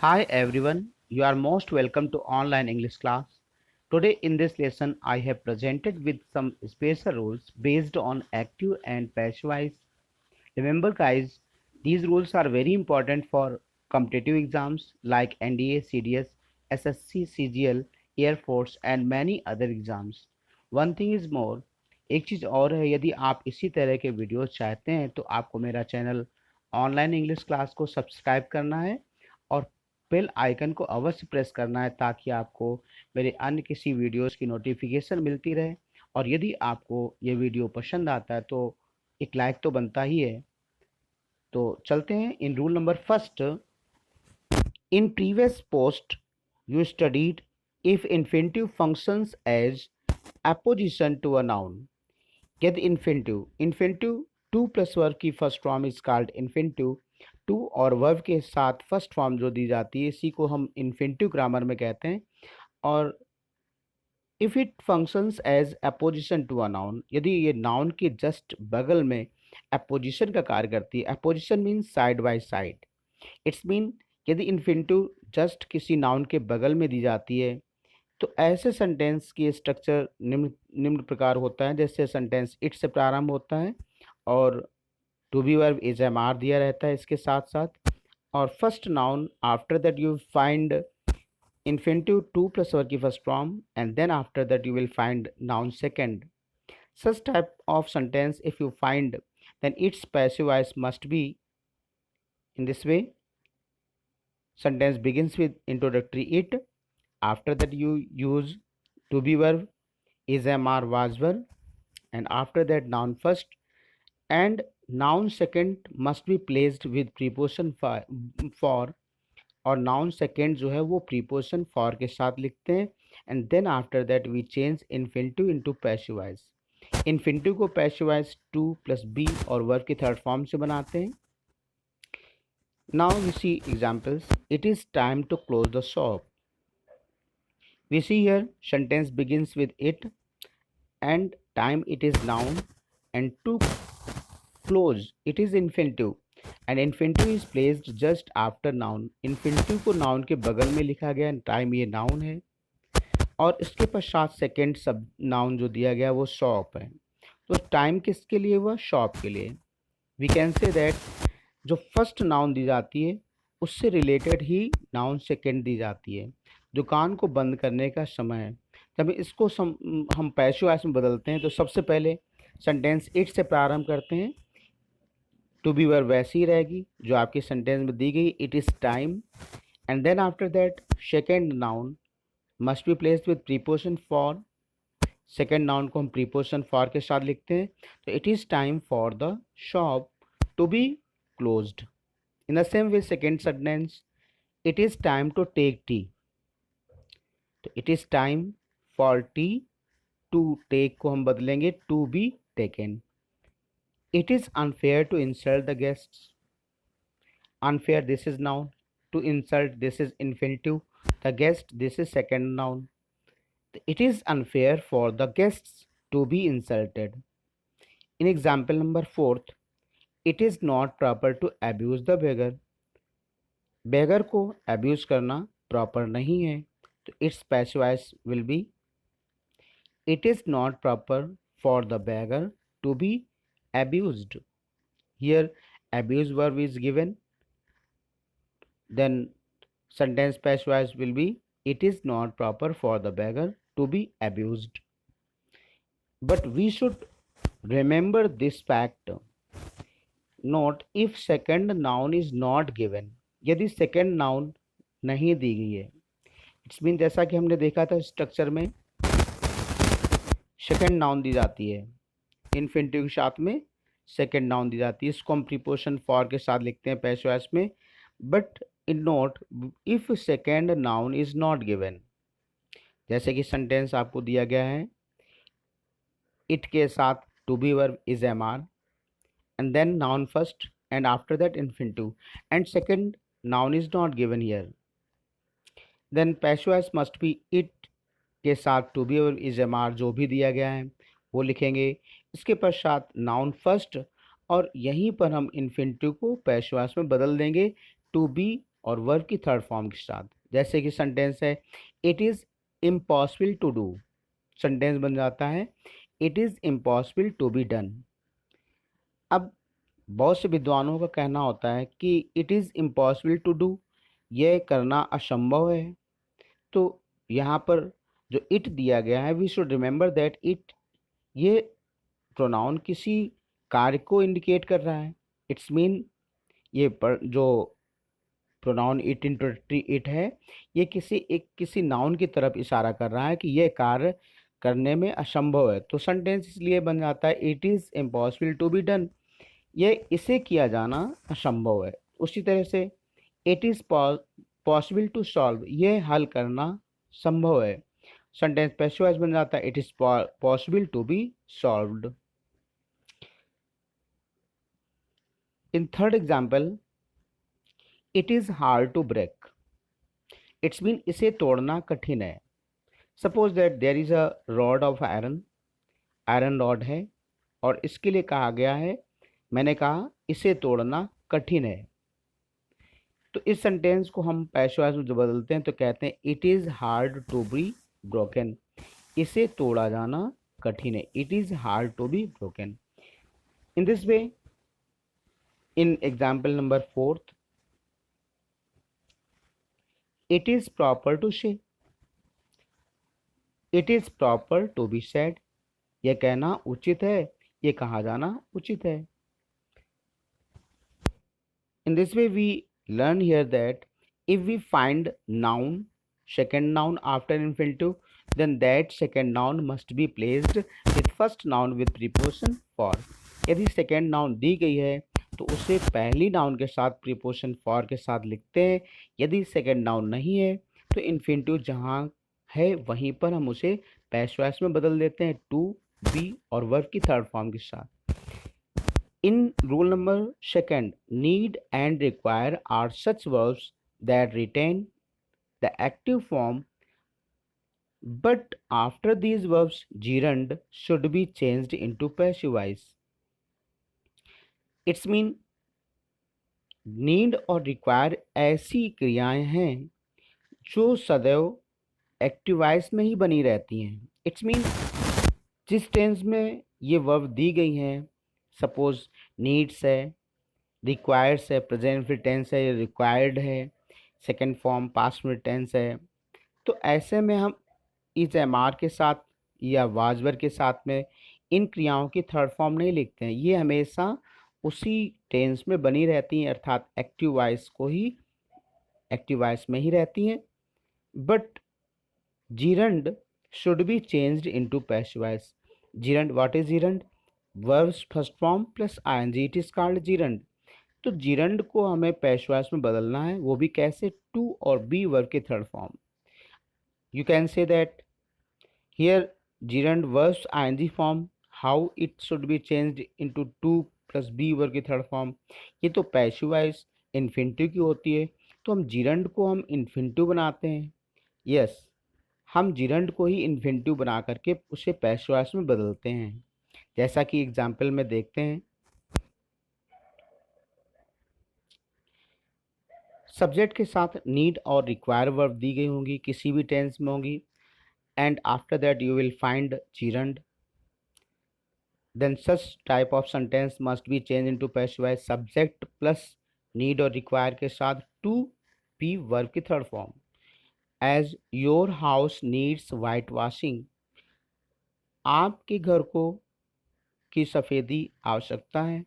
Hi everyone, you are most welcome to online English class. Today in this lesson I have presented with some special rules based on active and passive voice. Remember guys, these rules are very important for competitive exams like NDA, CDS, SSC, CGL, Air Force and many other exams. One thing is more, एक चीज़ और है, यदि आप इसी तरह के videos चाहते हैं तो आपको मेरा चैनल ऑनलाइन इंग्लिश क्लास को सब्सक्राइब करना है और बेल आइकन को अवश्य प्रेस करना है ताकि आपको मेरे अन्य किसी वीडियोस की नोटिफिकेशन मिलती रहे। और यदि आपको ये वीडियो पसंद आता है तो एक लाइक तो बनता ही है। तो चलते हैं in rule number first. In previous post you studied if infinitive functions as apposition to a noun. यदि इन्फिनेटिव टू प्लस वर्ब की first form is called infinitive to और वर्ब के साथ फर्स्ट फॉर्म जो दी जाती है इसी को हम इन्फिनेटिव ग्रामर में कहते हैं। और if it functions as apposition to a noun, यदि ये नाउन के जस्ट बगल में अपोजिशन का कार्य करती है। Opposition means side by side. It's mean यदि इन्फिनेटिव जस्ट किसी नाउन के बगल में दी जाती है तो ऐसे सेंटेंस की स्ट्रक्चर निम्न निम्न प्रकार होता है। जैसे सेंटेंस इट से प्रारंभ होता है और to be verb is am are दिया रहता है इसके साथ साथ, और first noun after that you find infinitive 2 plus verb की first form and then after that you will find noun second. Such type of sentence if you find, then its passive voice must be in this way. Sentence begins with introductory it, after that you use to be verb is am are was verb, and after that noun first and noun second must be placed with preposition for और noun second जो है वो preposition for के साथ लिखते हैं। And then after that we change infinitive into passive voice. Infinitive को passive voice to plus be और वर्ब की थर्ड फॉर्म से बनाते हैं। Now we see examples. It is time to close the shop. We see here sentence begins with it and time it is noun and to close it is infinitive and infinitive is placed just after noun। infinitive को noun के बगल में लिखा गया। Time ये noun है और इसके पश्चात सेकेंड सब नाउन जो दिया गया वो शॉप है। तो टाइम किसके लिए हुआ? शॉप के लिए। वी कैन से दैट जो फर्स्ट नाउन दी जाती है उससे रिलेटेड ही नाउन सेकेंड दी जाती है। दुकान को बंद करने का समय है। जब इसको हम पैसिव वॉइस में बदलते हैं तो सबसे पहले सेंटेंस इट से प्रारंभ करते हैं। टू बी वर्ब वैसी ही रहेगी जो आपकी सेंटेंस में दी गई, it is time, and then after that second noun must be placed with preposition for. Second noun को हम प्रीपोजिशन फॉर के साथ लिखते हैं। तो it is time for the shop to be closed. In the same way second sentence it is time to take tea. तो it is time for tea, to take को हम बदलेंगे to be taken. It is unfair to insult the guests. Unfair this is noun, to insult this is infinitive, the guest this is second noun. It is unfair for the guests to be insulted. In example number 4th, it is not proper to abuse the beggar. Beggar को abuse करना proper नहीं है। तो its passive voice will be it is not proper for the beggar to be abused. Here abuse verb is given, then sentence passive voice will be it is not proper for the beggar to be abused. But we should remember this fact. Note if second noun is not given. यदि second noun नहीं दी गई है, it's mean जैसा कि हमने देखा था structure में सेकेंड नाउन दी जाती है, इन्फिनेटिव के साथ में सेकेंड नाउन दी जाती है। इसको हम प्रीपोजिशन फॉर के साथ लिखते हैं पैसिव वॉइस में। But in note if second noun is not given, जैसे कि सेंटेंस आपको दिया गया है, इट के साथ to be verb is am are and then noun first and after that infinitive and second noun is not given here, then passive voice must be it के साथ to be और is am are जो भी दिया गया है वो लिखेंगे। इसके पश्चात noun first और यहीं पर हम infinitive को passive voice में बदल देंगे to be और वर्ब की थर्ड फॉर्म के साथ। जैसे कि सेंटेंस है it is impossible to do, sentence बन जाता है it is impossible to be done. अब बहुत से विद्वानों का कहना होता है कि it is impossible to do, यह करना असंभव है। तो यहाँ पर जो इट दिया गया है we should remember that it, ये प्रोनाउन किसी कार्य को इंडिकेट कर रहा है। इट्स मीन ये पर जो प्रोनाउन इट इंट्रोडक्टरी इट है, ये किसी नाउन की तरफ इशारा कर रहा है कि यह कार्य करने में असंभव है। तो सेंटेंस इसलिए बन जाता है it is impossible to be done, ये इसे किया जाना असंभव है। उसी तरह से it is possible to solve, ये हल करना संभव है। सेंटेंस पैसिव वॉइस बन जाता है it is possible to be solved. In third example it is hard to break, it's mean इसे तोड़ना कठिन है। Suppose that there is a rod of iron, iron rod है और इसके लिए कहा गया है, मैंने कहा इसे तोड़ना कठिन है। तो इस सेंटेंस को हम पैसिव वॉइस में जो बदलते हैं तो कहते हैं it is hard to be broken, इसे तोड़ा जाना कठिन है। It is hard to be broken. In this way, in example number fourth, it is proper to say, it is proper to be said, यह कहना उचित है, ये कहा जाना उचित है। In this way, we learn here that if we find noun, second noun after infinitive, then that second noun must be placed with first noun with preposition for. यदि second noun दी गई है तो उसे पहली noun के साथ preposition for के साथ लिखते हैं। यदि second noun नहीं है तो infinitive जहाँ है वहीं पर हम उसे past voice में बदल देते हैं to, be और verb की थर्ड फॉर्म के साथ। In rule number second, need and require are such verbs that retain the active form, but after these verbs, gerund should be changed into passive voice. It's mean need और require ऐसी क्रियाएं हैं जो सदैव active voice में ही बनी रहती हैं। इट्स मीन जिस टेंस में ये वर्ब दी गई हैं, सपोज नीड्स है, रिक्वायर्स है, प्रेजेंट फिर टेंस है, रिक्वायर्ड है, सेकेंड फॉर्म पास्ट में टेंस है, तो ऐसे में हम इज एम आर के साथ या वाजवर के साथ में इन क्रियाओं की थर्ड फॉर्म नहीं लिखते हैं। ये हमेशा उसी टेंस में बनी रहती हैं, अर्थात एक्टिव वॉइस को ही एक्टिव वॉइस में ही रहती हैं। But gerund should be changed into passive voice. Gerund, what is gerund? Verbs first form plus ING, it is called gerund. तो जीरंड को हमें पैसिव वॉइस में बदलना है, वो भी कैसे? टू और बी वर्ब के third form. You can say that here gerund verbs ing form, how it should be changed into to plus be verb की थर्ड फॉर्म। ये तो पैसिव वॉइस इन्फिनिटिव की होती है, तो हम gerund को हम इन्फिनिटिव बनाते हैं। यस, हम gerund को ही इन्फिनिटिव बना करके उसे पैसिव वॉइस में बदलते हैं, जैसा कि एग्जाम्पल में देखते हैं। सब्जेक्ट के साथ नीड और रिक्वायर वर्ब दी गई होंगी, किसी भी टेंस में होंगी, and after that you will find gerund, then such type of sentence must be changed into passive voice। subject plus need और require के साथ to be verb की third form. as your house needs white washing, आपके घर को की सफ़ेदी आवश्यकता है,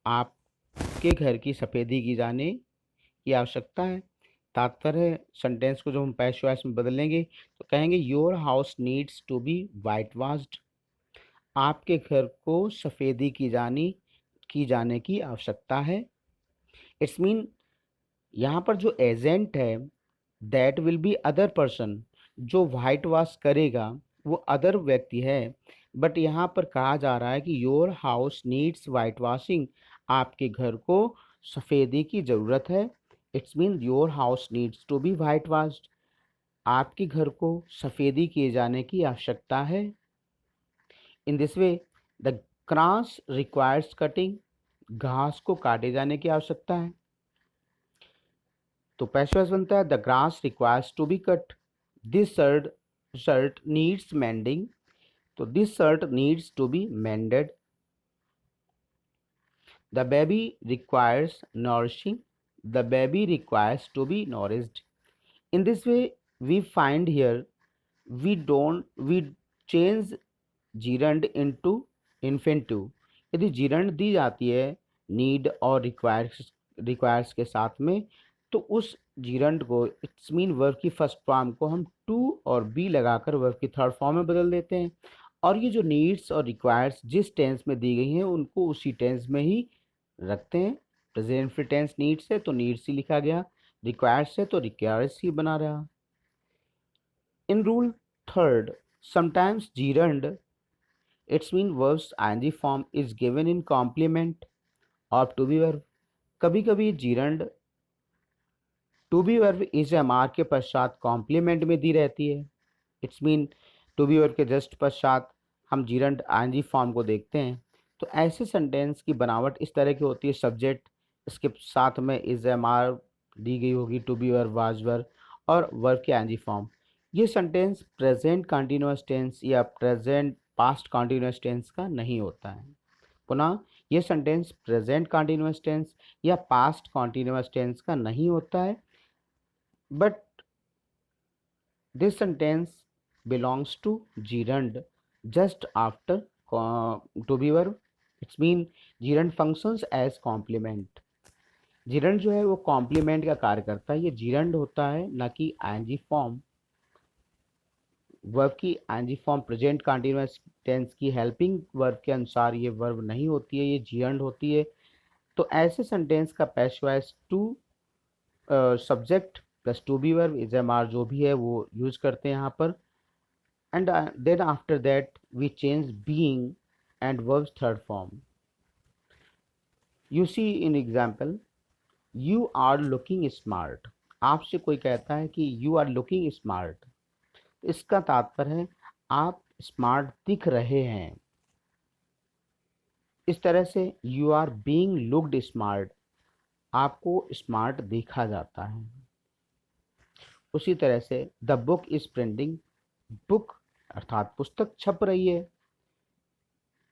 आपके घर की सफ़ेदी की जाने की आवश्यकता है। तात्पर्य सेंटेंस को जो हम पैसिव वॉइस में बदलेंगे तो कहेंगे your house needs to be white washed, आपके घर को सफ़ेदी की जाने की आवश्यकता है। इट्स मीन यहाँ पर जो एजेंट है that will be other person, जो वाइट वॉश करेगा वो अदर व्यक्ति है, बट यहाँ पर कहा जा रहा है कि your house needs white washing, आपके घर को सफ़ेदी की ज़रूरत है। It's mean your house needs to be white washed, आपके घर को सफ़ेदी किए जाने की आवश्यकता है। In this way the grass requires cutting, घास को काटे जाने की आवश्यकता है। तो पैसिव वॉइस बनता है the grass requires to be cut, this shirt needs mending, तो this shirt needs to be mended, the baby requires nourishing, the baby requires to be nourished. In this way we find here we change gerund into infinitive. यदि gerund दी जाती है need और requires के साथ में, तो उस gerund को इट्स मीन वर्ब की फर्स्ट फॉर्म को हम to और be लगाकर वर्ब की थर्ड फॉर्म में बदल देते हैं, और ये जो नीड्स और रिक्वायर्स जिस टेंस में दी गई हैं उनको उसी टेंस में ही रखते हैं। प्रेजेंट टेंस नीड्स है तो नीड्स ही लिखा गया, रिक्वायर्स है तो रिक्वायर्स ही बना रहा। In rule third, sometimes gerund, its mean verbs ing form is given in complement of to be verb. कभी कभी gerund to be verb is mr के पश्चात कॉम्प्लीमेंट में दी रहती है। It's mean to be verb के जस्ट पश्चात हम gerund ing फॉर्म को देखते हैं, तो ऐसे सेंटेंस की बनावट इस तरह की होती है, सब्जेक्ट इसके साथ में इज एम आर दी गई होगी, to be verb was verb और वर्ब के ing फॉर्म। ये सेंटेंस प्रेजेंट कंटिन्यूअस टेंस या प्रेजेंट पास्ट कंटिन्यूअस टेंस का नहीं होता है। पुनः ये सेंटेंस प्रेजेंट कंटिन्यूअस टेंस या पास्ट कंटिन्यूअस टेंस का नहीं होता है, but this sentence belongs to gerund just after to be verb. It's mean gerund functions as complement. gerund जो है वो कॉम्प्लीमेंट का कार्य करता है, ये gerund होता है ना कि ing फॉर्म। वर्ब की ing form present continuous tense की हेल्पिंग वर्ब के अनुसार ये वर्ब नहीं होती है, ये gerund होती है। तो ऐसे सेंटेंस का passive voice to subject plus to be verb is am are जो भी है वो यूज करते हैं यहाँ पर, and then after that we change being and verbs third form. You see in example, you are looking smart. आपसे कोई कहता है कि you are looking smart, इसका तात्पर्य है आप स्मार्ट दिख रहे हैं। इस तरह से you are being looked smart, आपको स्मार्ट देखा जाता है। उसी तरह से the book is printing, book अर्थात पुस्तक छप रही है,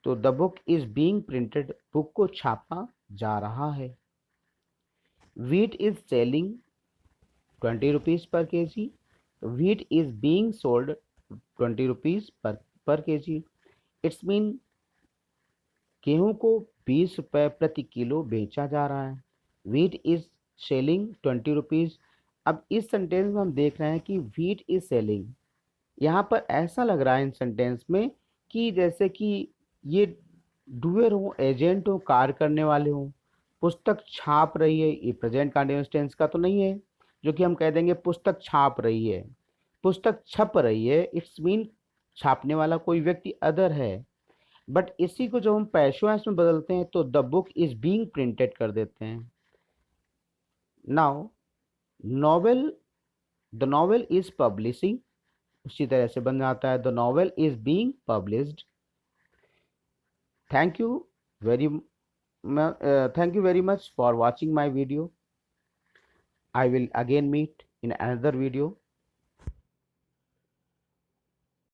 तो the book is being printed, book को छापा जा रहा है। Wheat is selling 20 rupees per K G, wheat is being sold 20 rupees per K ji. It's mean गेहूं को 20 रुपये प्रति किलो बेचा जा रहा है। Wheat is selling 20 rupees. अब इस सेंटेंस में हम देख रहे हैं कि वीट इज सेलिंग, यहाँ पर ऐसा लग रहा है इन सेंटेंस में कि जैसे कि ये डूअर हो, एजेंट हो, कार्य करने वाले हो। पुस्तक छाप रही है, ये प्रेजेंट कंटिन्यूअस टेंस का तो नहीं है, जो कि हम कह देंगे पुस्तक छाप रही है। पुस्तक छप रही है, इट्स मीन छापने वाला कोई व्यक्ति अदर है, बट इसी को जब हम पैसिव वॉइस में बदलते हैं तो the book is being printed कर देते हैं। Now novel, the novel is publishing, उसी तरह से बन जाता है the novel is being published. Thank you very much for watching my video. I will again meet in another video.